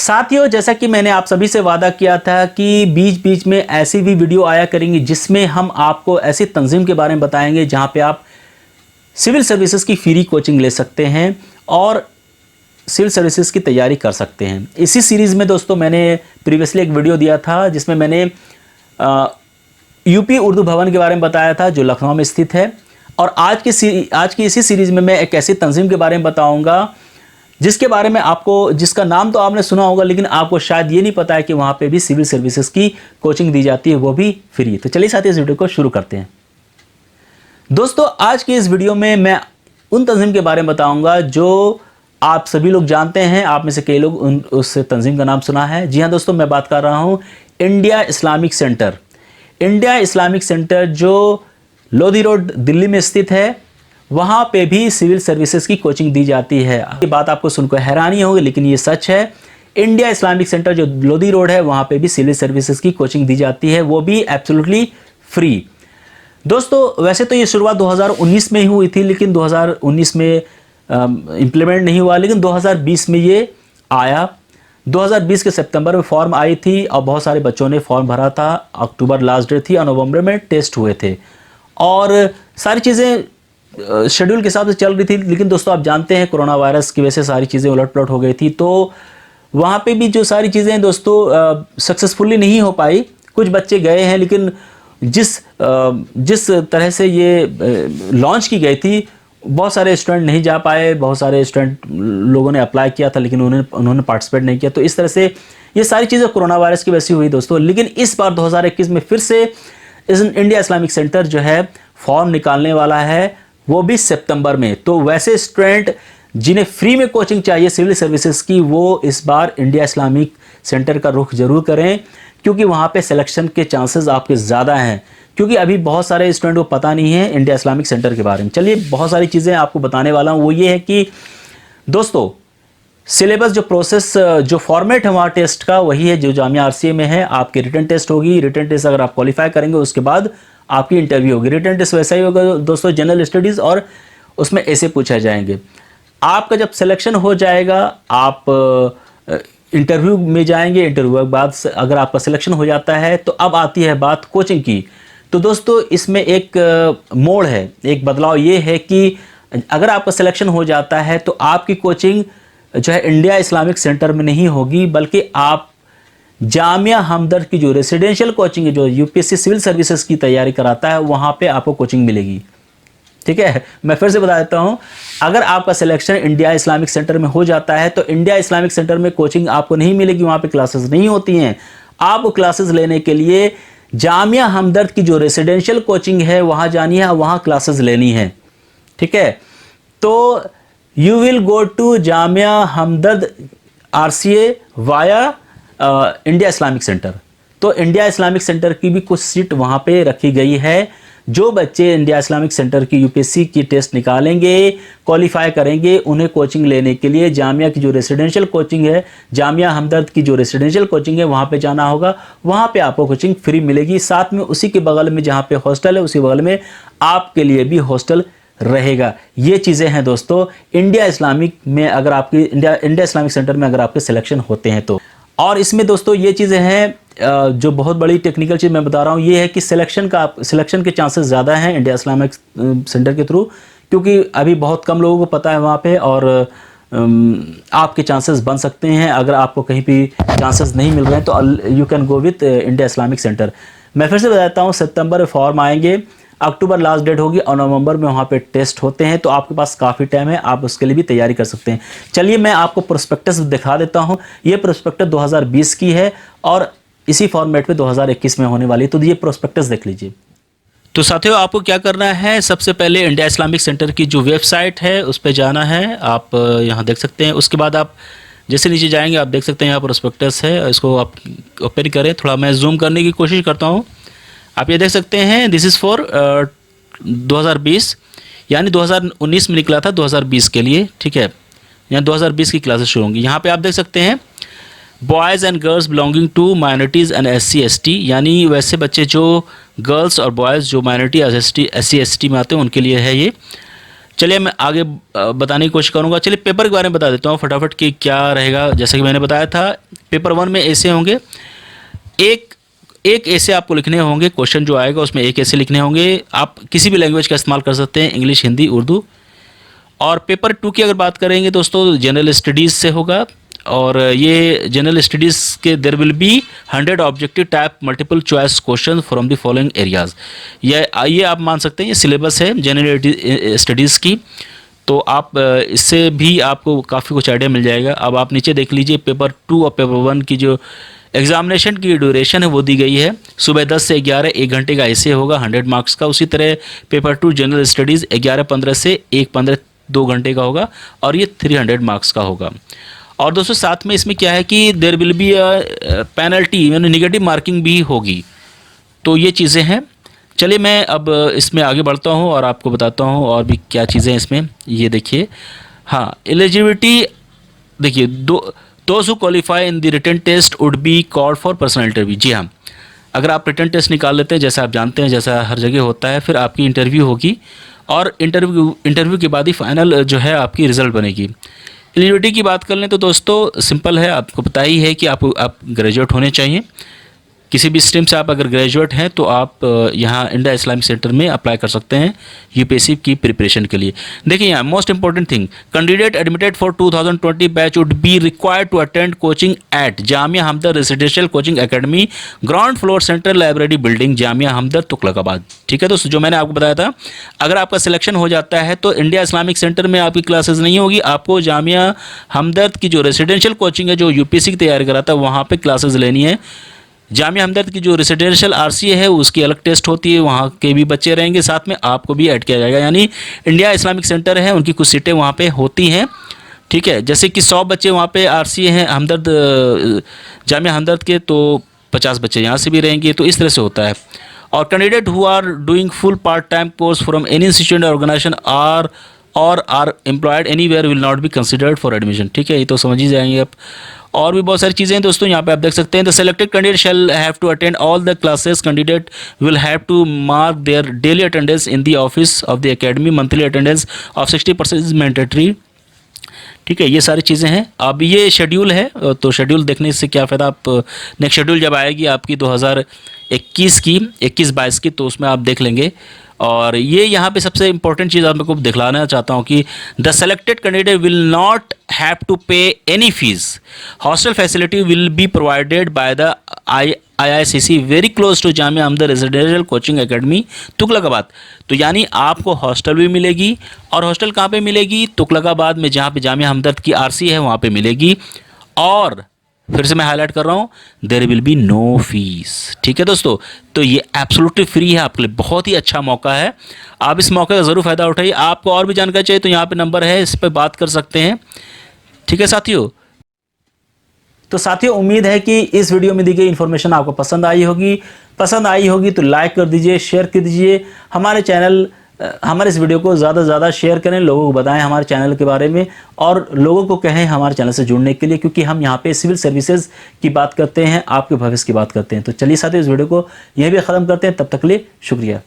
साथियों, जैसा कि मैंने आप सभी से वादा किया था कि बीच बीच में ऐसी भी वीडियो आया करेंगी जिसमें हम आपको ऐसी तंजीम के बारे में बताएंगे जहां पे आप सिविल सर्विसेज की फ्री कोचिंग ले सकते हैं और सिविल सर्विसेज की तैयारी कर सकते हैं। इसी सीरीज़ में दोस्तों मैंने प्रीवियसली एक वीडियो दिया था जिसमें मैंने यूपी उर्दू भवन के बारे में बताया था जो लखनऊ में स्थित है। और आज की इसी सीरीज़ में मैं एक ऐसी तंजीम के बारे में बताऊंगा जिसके बारे में जिसका नाम तो आपने सुना होगा, लेकिन आपको शायद ये नहीं पता है कि वहाँ पे भी सिविल सर्विसेज की कोचिंग दी जाती है, वो भी फ्री। तो चलिए साथियों, इस वीडियो को शुरू करते हैं। दोस्तों, आज की इस वीडियो में मैं उन तंजीम के बारे में बताऊंगा जो आप सभी लोग जानते हैं। आप में से कई लोग उस तंजीम का नाम सुना है। जी हाँ दोस्तों, मैं बात कर रहा हूँ India Islamic centre. India Islamic centre जो लोधी रोड दिल्ली में स्थित है, वहाँ पे भी सिविल सर्विसेज की कोचिंग दी जाती है। ये बात आपको सुनकर हैरानी होगी, लेकिन ये सच है। इंडिया इस्लामिक सेंटर जो लोधी रोड है, वहाँ पे भी सिविल सर्विसेज की कोचिंग दी जाती है, वो भी एब्सोल्युटली फ्री। दोस्तों, वैसे तो ये शुरुआत 2019 में ही हुई थी, लेकिन 2019 में इम्प्लीमेंट नहीं हुआ, लेकिन 2020 में ये आया। 2020 के सितंबर में फॉर्म आई थी और बहुत सारे बच्चों ने फॉर्म भरा था। अक्टूबर लास्ट डेट थी और नवंबर में टेस्ट हुए थे और सारी चीज़ें शेड्यूल के हिसाब से चल रही थी। लेकिन दोस्तों, आप जानते हैं कोरोना वायरस की वजह से सारी चीज़ें उलट-पलट हो गई थी, तो वहाँ पे भी जो सारी चीज़ें दोस्तों सक्सेसफुली नहीं हो पाई। कुछ बच्चे गए हैं, लेकिन जिस तरह से ये लॉन्च की गई थी, बहुत सारे स्टूडेंट नहीं जा पाए। बहुत सारे स्टूडेंट लोगों ने अप्लाई किया था, लेकिन उन्होंने पार्टिसिपेट नहीं किया। तो इस तरह से ये सारी चीज़ें कोरोना वायरस की वजह से हुई दोस्तों। लेकिन इस बार 2021 में फिर से इंडिया इस्लामिक सेंटर जो है फॉर्म निकालने वाला है, वो भी सितंबर में। तो वैसे स्टूडेंट जिन्हें फ्री में कोचिंग चाहिए सिविल सर्विसेज की, वो इस बार इंडिया इस्लामिक सेंटर का रुख जरूर करें, क्योंकि वहाँ पे सिलेक्शन के चांसेस आपके ज़्यादा हैं। क्योंकि अभी बहुत सारे स्टूडेंट को पता नहीं है इंडिया इस्लामिक सेंटर के बारे में। चलिए, बहुत सारी चीज़ें आपको बताने वाला हूँ। वो ये है कि दोस्तों, सिलेबस जो प्रोसेस जो फॉर्मेट है वहाँ टेस्ट का, वही है जो जामिया RCA में है। आपकी रिटन टेस्ट होगी। रिटन टेस्ट अगर आप क्वालिफाई करेंगे, उसके बाद आपकी इंटरव्यू होगी। रिटन टेस्ट वैसा ही होगा दोस्तों, जनरल स्टडीज़, और उसमें ऐसे पूछा जाएंगे। आपका जब सिलेक्शन हो जाएगा, आप इंटरव्यू में जाएंगे। इंटरव्यू के बाद अगर आपका सिलेक्शन हो जाता है, तो अब आती है बात कोचिंग की। तो दोस्तों, इसमें एक मोड़ है, एक बदलाव ये है कि अगर आपका सिलेक्शन हो जाता है, तो आपकी कोचिंग जो है इंडिया इस्लामिक सेंटर में नहीं होगी, बल्कि आप जामिया हमदर्द की जो रेसिडेंशियल कोचिंग है, जो UPSC सिविल सर्विसेज की तैयारी कराता है, वहाँ पे आपको कोचिंग मिलेगी। ठीक है, मैं फिर से बता देता हूँ। अगर आपका सिलेक्शन इंडिया इस्लामिक सेंटर में हो जाता है, तो इंडिया इस्लामिक सेंटर में कोचिंग आपको नहीं मिलेगी, वहाँ पे क्लासेस नहीं होती हैं। आपको क्लासेस लेने के लिए जामिया हमदर्द की जो रेसिडेंशियल कोचिंग है, वहाँ जानी है, वहाँ क्लासेस लेनी है। ठीक है, तो you will go to Jamia Hamdard RCA via India Islamic centre. तो इंडिया इस्लामिक सेंटर की भी कुछ सीट वहाँ पे रखी गई है। जो बच्चे इंडिया इस्लामिक सेंटर की UPSC की टेस्ट निकालेंगे, क्वालिफाई करेंगे, उन्हें कोचिंग लेने के लिए जामिया की जो रेसिडेंशियल कोचिंग है, जामिया हमदर्द की जो रेसिडेंशियल कोचिंग है, वहाँ पे जाना होगा। वहाँ पे आपको कोचिंग फ्री मिलेगी। साथ में उसी के बगल में जहाँ पे हॉस्टल है, उसी बगल में आपके लिए भी हॉस्टल रहेगा। ये चीज़ें हैं दोस्तों इंडिया इस्लामिक में, अगर आपकी इंडिया इस्लामिक सेंटर में अगर आपके सिलेक्शन होते हैं तो। और इसमें दोस्तों ये चीज़ें हैं, जो बहुत बड़ी टेक्निकल चीज़ मैं बता रहा हूँ, ये है कि सिलेक्शन के चांसेस ज़्यादा हैं इंडिया इस्लामिक सेंटर के थ्रू, क्योंकि अभी बहुत कम लोगों को पता है वहाँ पे। और आपके चांसेस बन सकते हैं। अगर आपको कहीं भी चांसेस नहीं मिल रहे हैं, तो you can go with India Islamic centre. मैं फिर से बताता हूँ, सितंबर में फॉर्म आएंगे, अक्टूबर लास्ट डेट होगी और नवंबर में वहाँ पे टेस्ट होते हैं। तो आपके पास काफ़ी टाइम है, आप उसके लिए भी तैयारी कर सकते हैं। चलिए, मैं आपको प्रोस्पेक्टस दिखा देता हूँ। ये प्रोस्पेक्टस 2020 की है और इसी फॉर्मेट में 2021 में होने वाली है। तो ये प्रोस्पेक्टस देख लीजिए। तो साथियों, आपको क्या करना है, सबसे पहले इंडिया इस्लामिक सेंटर की जो वेबसाइट है उस पर जाना है। आप यहाँ देख सकते हैं। उसके बाद आप जैसे नीचे जाएंगे, आप देख सकते हैं यहाँ प्रोस्पेक्टस है। इसको आप ओपन करें। थोड़ा मैं जूम करने की कोशिश करता हूँ। आप ये देख सकते हैं, दिस इज़ फॉर 2020, यानी 2019 में निकला था 2020 के लिए। ठीक है, यहाँ 2020 की क्लासेस शुरू होंगी। यहाँ पे आप देख सकते हैं, boys and girls belonging to minorities and SC/ST, यानी वैसे बच्चे जो गर्ल्स और बॉयज़ जो माइनॉरिटी SC/ST में आते हैं, उनके लिए है ये। चलिए, मैं आगे बताने की कोशिश करूँगा। चलिए, पेपर के बारे में बता देता हूँ फटाफट कि क्या रहेगा। जैसे कि मैंने बताया था, पेपर 1 में ऐसे होंगे, एक ऐसे आपको लिखने होंगे, क्वेश्चन जो आएगा उसमें एक ऐसे लिखने होंगे। आप किसी भी लैंग्वेज का इस्तेमाल कर सकते हैं, इंग्लिश, हिंदी, उर्दू। और पेपर 2 की अगर बात करेंगे दोस्तों, जनरल स्टडीज़ से होगा, और ये जनरल स्टडीज़ के there will be 100 objective type multiple choice question from the following areas. ये आप मान सकते हैं, ये सिलेबस है जनरल स्टडीज़ की। तो आप इससे भी आपको काफ़ी कुछ आइडिया मिल जाएगा। अब आप नीचे देख लीजिए, पेपर 2 और पेपर 1 की जो एग्जामिनेशन की ड्यूरेशन है वो दी गई है, सुबह 10 से 11 1 घंटे का ऐसे होगा 100 मार्क्स का। उसी तरह पेपर 2 जनरल स्टडीज़ 11:15 से 1:15 2 घंटे का होगा, और ये 300 मार्क्स का होगा। और दोस्तों साथ में इसमें क्या है कि देयर विल बी पेनल्टी, यानी निगेटिव मार्किंग भी होगी। तो ये चीज़ें हैं। चलिए मैं अब इसमें आगे बढ़ता हूँ और आपको बताता हूँ और भी क्या चीज़ें हैं इसमें। ये देखिए, हाँ, एलिजिबिलिटी देखिए, those who qualify in the written test would be called for personal interview. जी हाँ, अगर आप रिटन टेस्ट निकाल लेते हैं, जैसा आप जानते हैं, जैसा हर जगह होता है, फिर आपकी इंटरव्यू होगी, और इंटरव्यू के बाद ही फाइनल जो है आपकी रिज़ल्ट बनेगी। एलिजिबिलिटी की बात कर लें तो दोस्तों सिंपल है, आपको पता ही है कि आप ग्रेजुएट होने चाहिए। किसी भी स्ट्रीम से आप अगर ग्रेजुएट हैं तो आप यहाँ इंडिया इस्लामिक सेंटर में अप्लाई कर सकते हैं यूपीएससी की प्रिपरेशन के लिए। देखिए यहाँ most important thing, candidate admitted for 2020 batch would be required to attend coaching at Jamia Hamdard residential coaching academy, ground floor central library building, Jamia Hamdard, Tughlakabad. ठीक है दोस्तों, जो मैंने आपको बताया था, अगर आपका सिलेक्शन हो जाता है तो इंडिया इस्लामिक सेंटर में आपकी क्लासेस नहीं होगी, आपको जामिया हमदर्द की जो रेसिडेंशियल कोचिंग है, जो यूपीएससी की तैयारी कराता है, वहाँ पर क्लासेस लेनी है। जामिया हमदर्द की जो रेसिडेंशियल आरसीए है उसकी अलग टेस्ट होती है, वहाँ के भी बच्चे रहेंगे, साथ में आपको भी ऐड किया जाएगा। यानी इंडिया इस्लामिक सेंटर है, उनकी कुछ सीटें वहाँ पे होती हैं। ठीक है, जैसे कि 100 बच्चे वहाँ पे आरसीए हैं हमदर्द, जामिया हमदर्द के, तो 50 बच्चे यहाँ से भी रहेंगे। तो इस तरह से होता है। और candidate who are doing full part time course from any institute organisation are employed anywhere will not be considered for admission. ठीक है, ये तो समझ ही जाएंगे आप। और भी बहुत सारी चीज़ें हैं दोस्तों, यहाँ पे आप देख सकते हैं। The selected candidate shall have to attend all the classes, candidate will have to mark their daily attendance in the office of the academy, monthly attendance of 60% is mandatory. ठीक है, ये सारी चीज़ें हैं। अब ये शेड्यूल है, तो शेड्यूल देखने से क्या फ़ायदा, आप नेक्स्ट शेड्यूल जब आएगी आपकी 2021 की 21-22 की, तो उसमें आप देख लेंगे। और ये यहाँ पे सबसे इंपॉर्टेंट चीज़ आप मेरे को दिखलाना चाहता हूँ कि the selected candidate will not have to pay any fees, hostel facility will be provided by the IICC very close to Jamia Hamdard residential coaching academy, Tughlakabad. तो यानी आपको हॉस्टल भी मिलेगी, और हॉस्टल कहाँ पे मिलेगी, तुगलकाबाद में, जहाँ पे जामिया हमदर्द की आरसी है वहाँ पे मिलेगी। और फिर से मैं हाईलाइट कर रहा हूँ, there will be no fees. ठीक है दोस्तों, तो ये एब्सोल्युटली फ्री है आपके लिए, बहुत ही अच्छा मौका है, आप इस मौके का ज़रूर फ़ायदा उठाइए। आपको और भी जानकारी चाहिए तो यहाँ पे नंबर है, इस पर बात कर सकते हैं। ठीक है साथियों, तो साथियों उम्मीद है कि इस वीडियो में दी गई इन्फॉर्मेशन आपको पसंद आई होगी तो लाइक कर दीजिए, शेयर कर दीजिए। हमारे इस वीडियो को ज़्यादा से ज़्यादा शेयर करें, लोगों को बताएं हमारे चैनल के बारे में, और लोगों को कहें हमारे चैनल से जुड़ने के लिए, क्योंकि हम यहाँ पे सिविल सर्विसेज की बात करते हैं, आपके भविष्य की बात करते हैं। तो चलिए साथियों, इस वीडियो को यहीं भी ख़त्म करते हैं, तब तक के लिए शुक्रिया।